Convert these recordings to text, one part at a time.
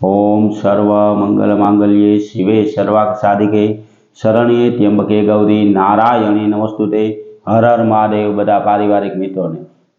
ओम सर्व मंगल मांगल्ये शिवे सर्वार्थ साधिके शरण्ये त्र्यंबके गौरी नारायणी नमस्तुते। हर हर महादेव। बधा पारिवारिक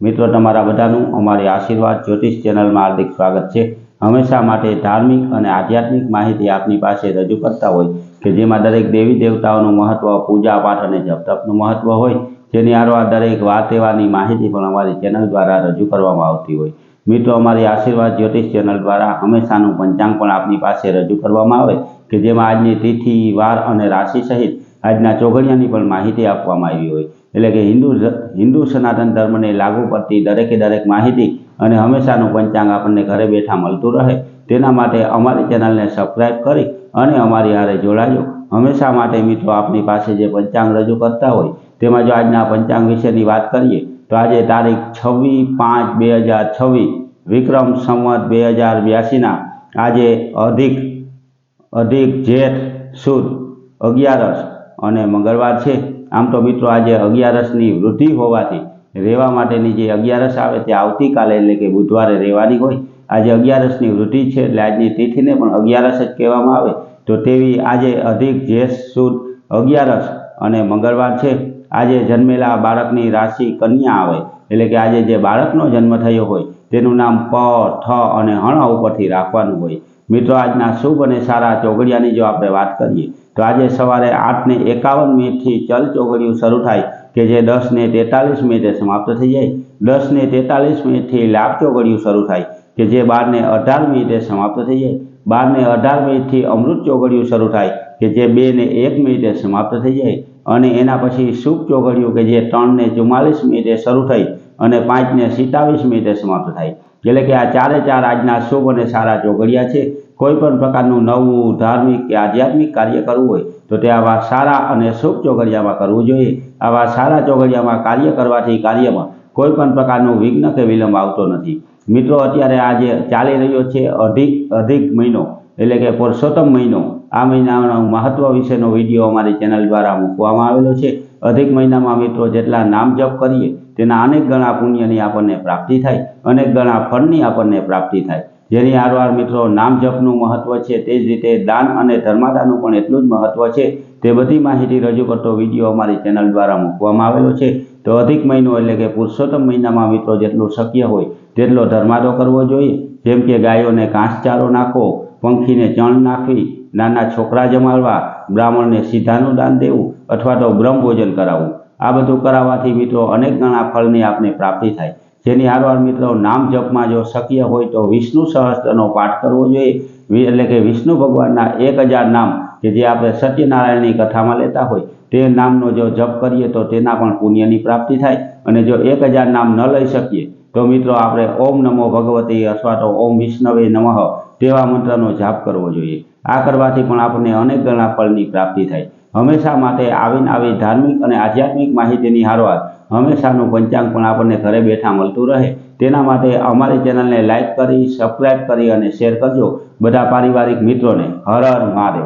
मित्रों तमारा बधानुं अमारी आशीर्वाद ज्योतिष चेनल में हार्दिक स्वागत है। हमेशा माटे धार्मिक और आध्यात्मिक माहिती आपनी पासे रजू करता होय के जेमां दरेक देवी देवताओनुं महत्व, पूजा पाठ और जप तपनुं महत्व होय, जेनी हारोहार दरेक वार तहेवारनी माहिती पण अमारी चेनल द्वारा रजू करवामां आवती होय। मित्रों अमारी आशीर्वाद ज्योतिष चेनल द्वारा हमेशानुं पंचांग पण आपनी पासे रजू करवामां आवे के जेमां आजनी तिथि, वार और राशि सहित आजना चौघड़ियानी पण माहिती आपवामां आवी होय। एटले के हिंदू सनातन धर्म ने लागू पड़ती दरेके दरेक माहिती और हमेशानुं पंचांग आपने घरे बैठा मळतुं रहे तेना माटे अमारी चेनल ने सब्सक्राइब करी अने अमारी हारे जोड़ाजो। हमेशा माटे मित्रों आपनी पासे जे पंचांग रजू करता होय तेमां जो आजना पंचांग विशेनी वात करीए तो आज तारीख 26/5/2026 विक्रम संवत 2082 आज अधिक जेठ सुद 11 और मंगलवार है। आम तो मित्रों आज 11 वृद्धि होवाथी रेवा माटेनी जे 11 आवे ते आवती काले एटले के बुधवारे रेवानी होय। आज 11 वृद्धि है एटले आजनी तिथि ने पण 11 ज कहेवामां आवे तो तेवी आज अधिक जेठ सुद 11 और मंगलवार है। आज जन्मेला बाळकनी राशि कन्या आवे एटले के आज जे बाळकनो जन्म थयो होय तेनुं नाम प, ठ और हण उपरथी राखवानुं होय। मित्रों आजना शुभ और सारा चौघड़ियानी जो आपणे वात करीए तो आज सवारे 8:51 थी चल चौघड़ियुं शरू थाय के जे 10:43 समाप्त थई जाय। 10:43 थी लाभ चौघड़ियुं शरू थाय के जे 12:18 समाप्त थई जाय। 12:18 थी अमृत चौघड़ियुं शरू थाय के जे 2:01 समाप्त थई जाय। अने एना पछी शुभ चौघड़ियुं के जे 3:44 शरू थई अने 5:27 समाप्त थाय। एटले के आ चारे चार आजना शुभ और सारा चौघड़िया छे। कोईपण प्रकारनुं नवुं धार्मिक के आध्यात्मिक कार्य करवुं होय तो ते आवा सारा और शुभ चौघड़ियामां करवुं जोईए। आवा सारा चौघड़ियामां कार्य करवाथी कार्यमां कोईपण प्रकारनुं विघ्न के विलंब आवतो नथी। मित्रों अत्यारे आज चाली रह्यो छे अधिक महीनो एटले के पुरुषोत्तम महीनो। आ महीनानुं महत्व विशेनो विडियो अमारी चेनल द्वारा मूकवामां आवेलो छे। अधिक महीनामां मित्रों जेटला नाम जप करीए तेना अनेक गणा पुण्यनी आपने प्राप्ति थाय, अनेक गणा फळनी आपने प्राप्ति थाय। जेनी हारोहार मित्रों नाम जपनुं महत्व है ते ज रीते दान और धर्मादानुं पण एटलुं ज महत्व है। ते बधी माहिती रजू करतो विडियो अमारी चेनल द्वारा मूकवामां आवेलो छे। तो अधिक महीनो एटले के पुरुषोत्तम महीनामां मित्रों जेटलुं शक्य होय तेटलो धर्मादो करवो जोईए। जेम के गायोने घासचारो नाखो, पंखीने चण नाखवी, नाना छोकरा जमाडवा, ब्राह्मणने सीधानुं दान देवुं अथवा तो ब्रह्म भोजन करावुं। आ बधुं करावाथी मित्रों अनेक गणा फळनी आपने प्राप्ति थाय। जेनी हारोहार मित्रों नाम जपमां जो शक्य होय तो विष्णु सहस्त्रनो पाठ करवो जोईए। एटले के विष्णु भगवानना 1000 नाम के जे आपणे सत्यनारायणनी कथामां लेता होय ते नामनो जो जप करीए तो तेना पण पुण्यनी प्राप्ति थाय। अने जो 1000 नाम न लई शकीए तो मित्रों आपणे ओम नमो भगवते अथवा तो ओम विष्णवे नमः तेवा मंत्रनो जाप करवो जोईए। आ करवाथी पण आपणे अनेक गणा फळनी प्राप्ति थाय। हमेशा माटे आवी धार्मिक और आध्यात्मिक माहितीनी हारोहार हमेशानुं पंचांग पण आपणे घरे बैठा मळतुं रहे तेना माटे अमारी चेनल ने लाइक करी, सब्सक्राइब करी और शेर करजो। बधा पारिवारिक मित्रों ने हर हर महादेव।